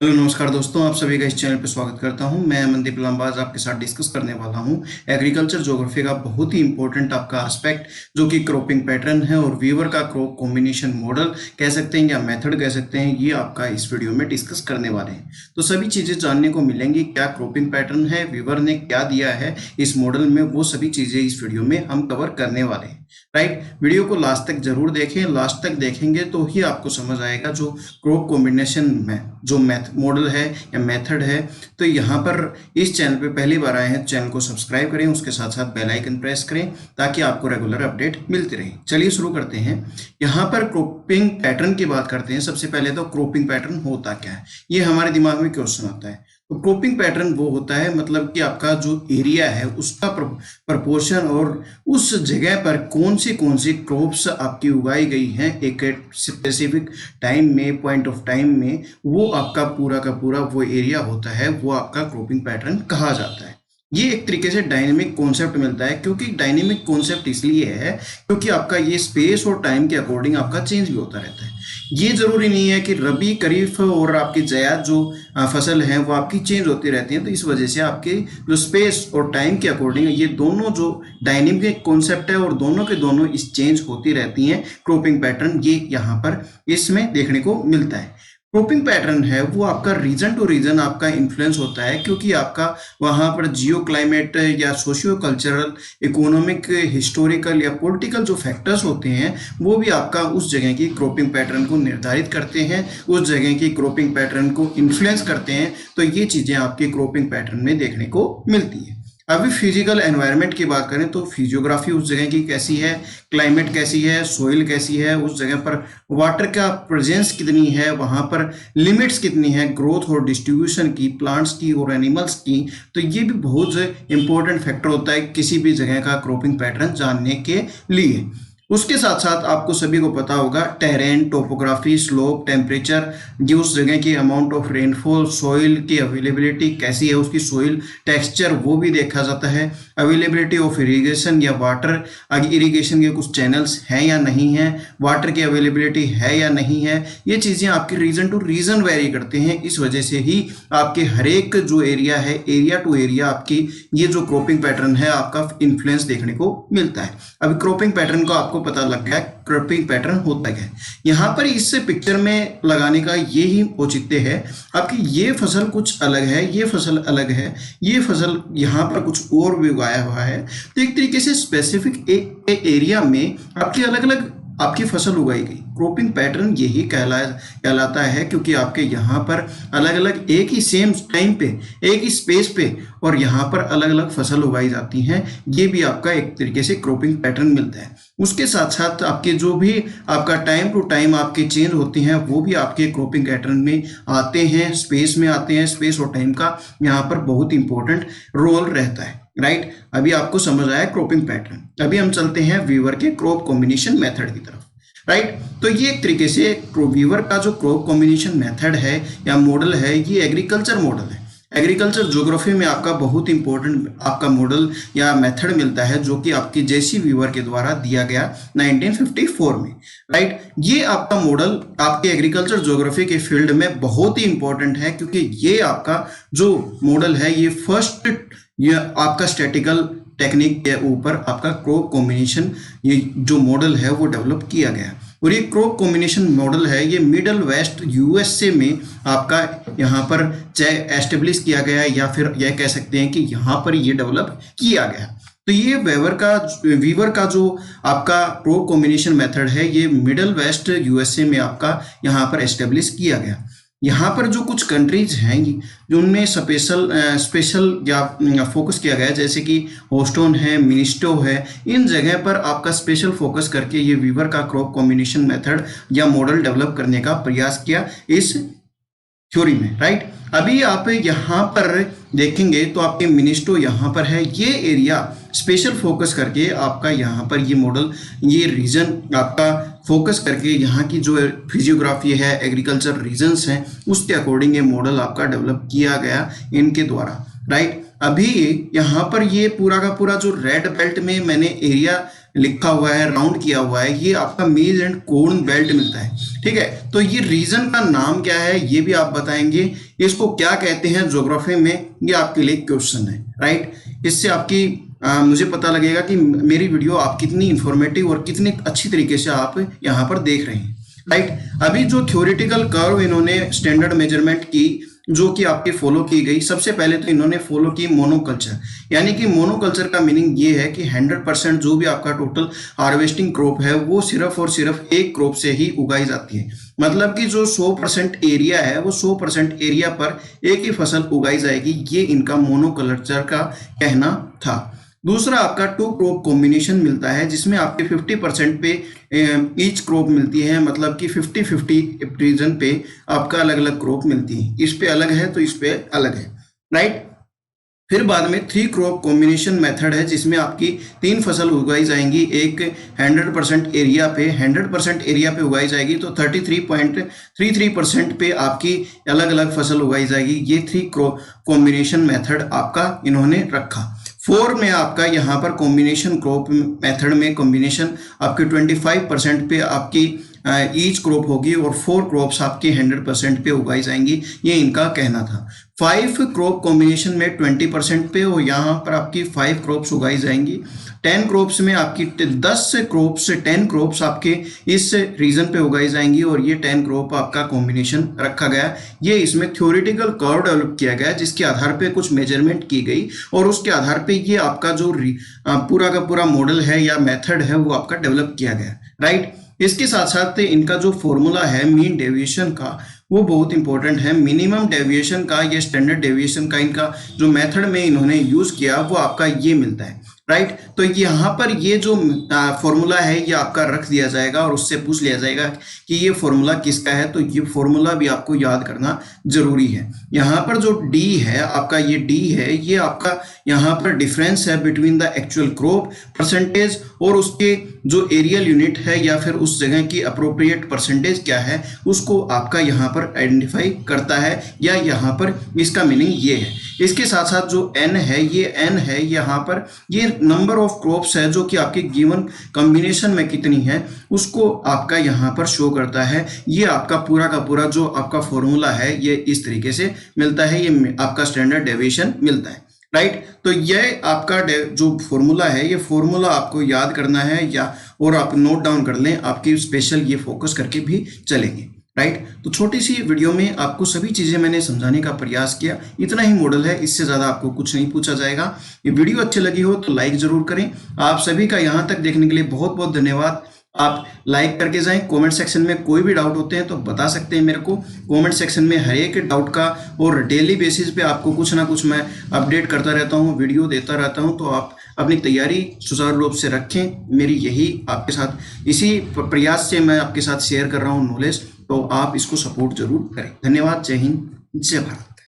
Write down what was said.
Hello नमस्कार दोस्तों, आप सभी का इस चैनल पर स्वागत करता हूं। मैं अमनदीप लंबाज आपके साथ डिस्कस करने वाला हूं एग्रीकल्चर ज्योग्राफी का बहुत ही इंपॉर्टेंट आपका एस्पेक्ट जो कि क्रॉपिंग पैटर्न है और वीवर का क्रॉप कॉम्बिनेशन मॉडल कह सकते हैं या मेथड कह सकते हैं। ये आपका इस वीडियो में डिस्कस करने वाले हैं। तो सभी चीज़ें जानने को मिलेंगी, क्या क्रॉपिंग पैटर्न है, वीवर ने क्या दिया है इस मॉडल में, वो सभी चीज़ें इस वीडियो में हम कवर करने वाले हैं। राइट, वीडियो को लास्ट तक जरूर देखें। लास्ट तक देखेंगे तो ही आपको समझ आएगा जो क्रॉप कॉम्बिनेशन में जो मॉडल है या मेथड है। तो यहाँ पर इस चैनल पे पहली बार आए हैं, चैनल को सब्सक्राइब करें, उसके साथ साथ बेल आइकन प्रेस करें ताकि आपको रेगुलर अपडेट मिलती रहे। चलिए शुरू करते हैं। यहाँ पर क्रॉपिंग पैटर्न की बात करते हैं। सबसे पहले तो क्रॉपिंग पैटर्न होता क्या है, ये हमारे दिमाग में क्वेश्चन आता है। तो क्रॉपिंग पैटर्न वो होता है, मतलब कि आपका जो एरिया है उसका प्रपोर्शन और उस जगह पर कौन सी क्रॉप्स आपकी उगाई गई हैं एक स्पेसिफिक टाइम में, पॉइंट ऑफ टाइम में, वो आपका पूरा का पूरा वो एरिया होता है, वो आपका क्रॉपिंग पैटर्न कहा जाता है। ये एक तरीके से डायनेमिक कॉन्सेप्ट मिलता है, क्योंकि डायनेमिक कॉन्सेप्ट इसलिए है क्योंकि आपका ये स्पेस और टाइम के अकॉर्डिंग आपका चेंज भी होता रहता है। ये जरूरी नहीं है कि रबी, खरीफ और आपकी जायद जो फसल है वो आपकी चेंज होती रहती है। तो इस वजह से आपके जो स्पेस और टाइम के अकॉर्डिंग ये दोनों जो डायनेमिक कॉन्सेप्ट है और दोनों के दोनों इस चेंज होती रहती हैं। क्रॉपिंग पैटर्न ये यहाँ पर इसमें देखने को मिलता है। क्रॉपिंग पैटर्न है वो आपका रीजन टू रीजन आपका इन्फ्लुएंस होता है, क्योंकि आपका वहां पर जियो क्लाइमेट या सोशियो कल्चरल, इकोनॉमिक, हिस्टोरिकल या पॉलिटिकल जो फैक्टर्स होते हैं वो भी आपका उस जगह की क्रॉपिंग पैटर्न को निर्धारित करते हैं, उस जगह की क्रॉपिंग पैटर्न को इन्फ्लुएंस करते हैं। तो ये चीजें आपके क्रॉपिंग पैटर्न में देखने को मिलती है। अभी फिजिकल एनवायरनमेंट की बात करें तो फिजियोग्राफी उस जगह की कैसी है, क्लाइमेट कैसी है, सोइल कैसी है, उस जगह पर वाटर का प्रेजेंस कितनी है, वहां पर लिमिट्स कितनी है ग्रोथ और डिस्ट्रीब्यूशन की, प्लांट्स की और एनिमल्स की। तो ये भी बहुत इंपॉर्टेंट फैक्टर होता है किसी भी जगह का क्रॉपिंग पैटर्न जानने के लिए। उसके साथ साथ आपको सभी को पता होगा टेरेन, टोपोग्राफी, स्लोप, टेम्परेचर, ये उस जगह की अमाउंट ऑफ रेनफॉल, सोइल की अवेलेबिलिटी कैसी है, उसकी सोइल टेक्सचर वो भी देखा जाता है। अवेलेबिलिटी ऑफ इरिगेशन या वाटर, इरिगेशन के कुछ चैनल्स हैं या नहीं हैं, वाटर की अवेलेबिलिटी है या नहीं है, ये चीज़ें आपकी रीजन टू रीजन वेरी करते हैं। इस वजह से ही आपके हर एक जो एरिया है, एरिया टू एरिया आपकी ये जो क्रॉपिंग पैटर्न है आपका इन्फ्लुएंस देखने को मिलता है। अभी क्रॉपिंग पैटर्न को आपको पता लग गया क्रॉपिंग पैटर्न होता है। यहाँ पर इस पिक्चर में लगाने का ये ही औचित्य है आपकी, ये फसल कुछ अलग है, ये फसल अलग है, ये फसल यहाँ पर कुछ और भी उगाया हुआ है। तो एक तरीके से स्पेसिफिक एक एरिया में आपकी अलग अलग आपकी फसल उगाई गई। क्रॉपिंग पैटर्न यही कहलाता है, क्योंकि आपके यहाँ पर अलग अलग एक ही सेम टाइम पे, एक ही स्पेस पे और यहाँ पर अलग अलग फसल उगाई जाती हैं। ये भी आपका एक तरीके से क्रॉपिंग पैटर्न मिलता है। उसके साथ साथ आपके जो भी आपका टाइम टू टाइम आपके चेंज होती हैं वो भी आपके क्रॉपिंग पैटर्न में आते हैं, स्पेस में आते हैं। स्पेस और टाइम का यहाँ पर बहुत इंपॉर्टेंट रोल रहता है। राइट, अभी आपको समझ आया क्रॉपिंग पैटर्न। अभी हम चलते हैं वीवर के क्रॉप कॉम्बिनेशन मेथड की तरफ। राइट, तो ये एक तरीके से वीवर का जो क्रॉप कॉम्बिनेशन मेथड है या मॉडल है, ये एग्रीकल्चर मॉडल है। एग्रीकल्चर ज्योग्राफी में आपका बहुत इंपॉर्टेंट आपका मॉडल या मेथड मिलता है, जो कि आपकी जेसी वीवर के द्वारा दिया गया 1954 में। राइट, ये आपका मॉडल आपके एग्रीकल्चर ज्योग्राफी के फील्ड में बहुत ही इंपॉर्टेंट है, क्योंकि ये आपका जो मॉडल है ये फर्स्ट, ये आपका स्टैटिकल टेक्निक के ऊपर आपका क्रॉप कॉम्बिनेशन ये जो मॉडल है वो डेवलप किया गया। और ये क्रॉप कॉम्बिनेशन मॉडल है ये मिडल वेस्ट यूएसए में आपका यहाँ पर चाहे एस्टेब्लिश किया गया या फिर यह कह सकते हैं कि यहाँ पर ये डेवलप किया गया। तो ये वीवर का जो आपका क्रॉप कॉम्बिनेशन मेथड है ये मिडल वेस्ट यूएसए में आपका यहाँ पर एस्टेब्लिश किया गया। यहाँ पर जो कुछ कंट्रीज हैं जो उनमें स्पेशल या फोकस किया गया है, जैसे कि होस्टन है, मिनिस्टो है, इन जगह पर आपका स्पेशल फोकस करके ये वीवर का क्रॉप कॉम्बिनेशन मेथड या मॉडल डेवलप करने का प्रयास किया इस थ्योरी में। राइट, अभी आप यहाँ पर देखेंगे तो आपके मिनिस्टो यहाँ पर है, ये एरिया स्पेशल फोकस करके आपका यहाँ पर ये मॉडल, ये रीजन आपका फोकस करके यहाँ की जो फिजियोग्राफी है, एग्रीकल्चर रीजन्स हैं, उसके अकॉर्डिंग ये मॉडल आपका डेवलप किया गया इनके द्वारा। राइट, अभी यहाँ पर ये पूरा का पूरा जो रेड बेल्ट में मैंने एरिया लिखा हुआ है, राउंड किया हुआ है, ये आपका मेज एंड कोर्न बेल्ट मिलता है। ठीक है, तो ये रीजन का नाम क्या है ये भी आप बताएंगे, इसको क्या कहते हैं ज्योग्राफी में, ये आपके लिए क्वेश्चन है। राइट, इससे आपकी मुझे पता लगेगा कि मेरी वीडियो आप कितनी इंफॉर्मेटिव और कितनी अच्छी तरीके से आप यहाँ पर देख रहे हैं। राइट, अभी जो थ्योरेटिकल कर्व इन्होंने स्टैंडर्ड मेजरमेंट की जो कि आपके फॉलो की गई, सबसे पहले तो इन्होंने फॉलो की मोनोकल्चर, यानी कि मोनोकल्चर का मीनिंग ये है कि 100% जो भी आपका टोटल हार्वेस्टिंग क्रॉप है वो सिर्फ और सिर्फ एक क्रॉप से ही उगाई जाती है। मतलब कि जो 100% एरिया है वो 100% एरिया पर एक ही फसल उगाई जाएगी, ये इनका मोनोकल्चर का कहना था। दूसरा आपका टू क्रॉप कॉम्बिनेशन मिलता है जिसमें आपके 50% पे ईच क्रॉप मिलती है, मतलब कि 50-50 रीजन पे आपका अलग अलग क्रॉप मिलती है, इस पे अलग है तो इस पे अलग है। राइट, फिर बाद में 3 क्रॉप कॉम्बिनेशन मेथड है जिसमें आपकी 3 फसल उगाई जाएंगी, एक 100% एरिया पे 100% एरिया पे उगाई जाएगी, तो 33.33% पे आपकी अलग अलग फसल उगाई जाएगी। ये 3 क्रॉप कॉम्बिनेशन मेथड आपका इन्होंने रखा। 4 में आपका यहाँ पर कॉम्बिनेशन क्रॉप मेथड में कॉम्बिनेशन आपके 25% पे आपकी ईच क्रॉप होगी और 4 क्रॉप्स आपके 100% पे उगाई जाएंगी, ये इनका कहना था। 5 क्रॉप कॉम्बिनेशन में 20% पे और यहाँ पर आपकी 5 क्रॉप्स उगाई जाएंगी। 10 क्रॉप्स में आपकी 10 क्रॉप्स आपके इस रीजन पे उगाई जाएंगी और ये 10 क्रॉप आपका कॉम्बिनेशन रखा गया। ये इसमें थ्योरेटिकल कर्व डेवलप किया गया जिसके आधार पे कुछ मेजरमेंट की गई और उसके आधार पे ये आपका जो पूरा का पूरा मॉडल है या मेथड है वो आपका डेवलप किया गया। राइट, इसके साथ साथ इनका जो फॉर्मूला है मीन डेविएशन का वो बहुत इंपॉर्टेंट है। मिनिमम डेविएशन का या स्टैंडर्ड डेविएशन का इनका जो मेथड में इन्होंने यूज किया वो आपका ये मिलता है। राइट, तो यहाँ पर ये जो फॉर्मूला है ये आपका रख दिया जाएगा और उससे पूछ लिया जाएगा कि ये फॉर्मूला किसका है, तो ये फॉर्मूला भी आपको याद करना जरूरी है। यहाँ पर जो डी है आपका, ये डी है, ये आपका यहाँ पर डिफरेंस है between the actual crop percentage और उसके जो एरियल यूनिट है या फिर उस जगह की अप्रोप्रिएट परसेंटेज क्या है उसको आपका यहाँ पर आइडेंटिफाई करता है, या यहाँ पर इसका मीनिंग ये है। इसके साथ साथ जो एन है, ये एन है यहाँ पर, ये नंबर ऑफ क्रॉप्स है जो कि आपके गिवन कॉम्बिनेशन में कितनी है उसको आपका यहाँ पर शो करता है। ये आपका पूरा का पूरा जो आपका फॉर्मूला है ये इस तरीके से मिलता है, ये आपका स्टैंडर्ड डेविएशन मिलता है। राइट, तो ये आपका जो फॉर्मूला है ये फॉर्मूला आपको याद करना है या और आप नोट डाउन कर लें, आपकी स्पेशल ये फोकस करके भी चलेंगे। राइट, तो छोटी सी वीडियो में आपको सभी चीजें मैंने समझाने का प्रयास किया, इतना ही मॉडल है, इससे ज्यादा आपको कुछ नहीं पूछा जाएगा। ये वीडियो अच्छी लगी हो तो लाइक जरूर करें। आप सभी का यहाँ तक देखने के लिए बहुत बहुत धन्यवाद। आप लाइक करके जाएं। कमेंट सेक्शन में कोई भी डाउट होते हैं तो बता सकते हैं मेरे को, कमेंट सेक्शन में हर एक डाउट का और डेली बेसिस पे आपको कुछ ना कुछ मैं अपडेट करता रहता हूँ, वीडियो देता रहता हूँ, तो आप अपनी तैयारी सुचारू रूप से रखें। मेरी यही आपके साथ इसी प्रयास से मैं आपके साथ शेयर कर रहा हूँ नॉलेज, तो आप इसको सपोर्ट जरूर करें। धन्यवाद, जय हिंद, जय भारत।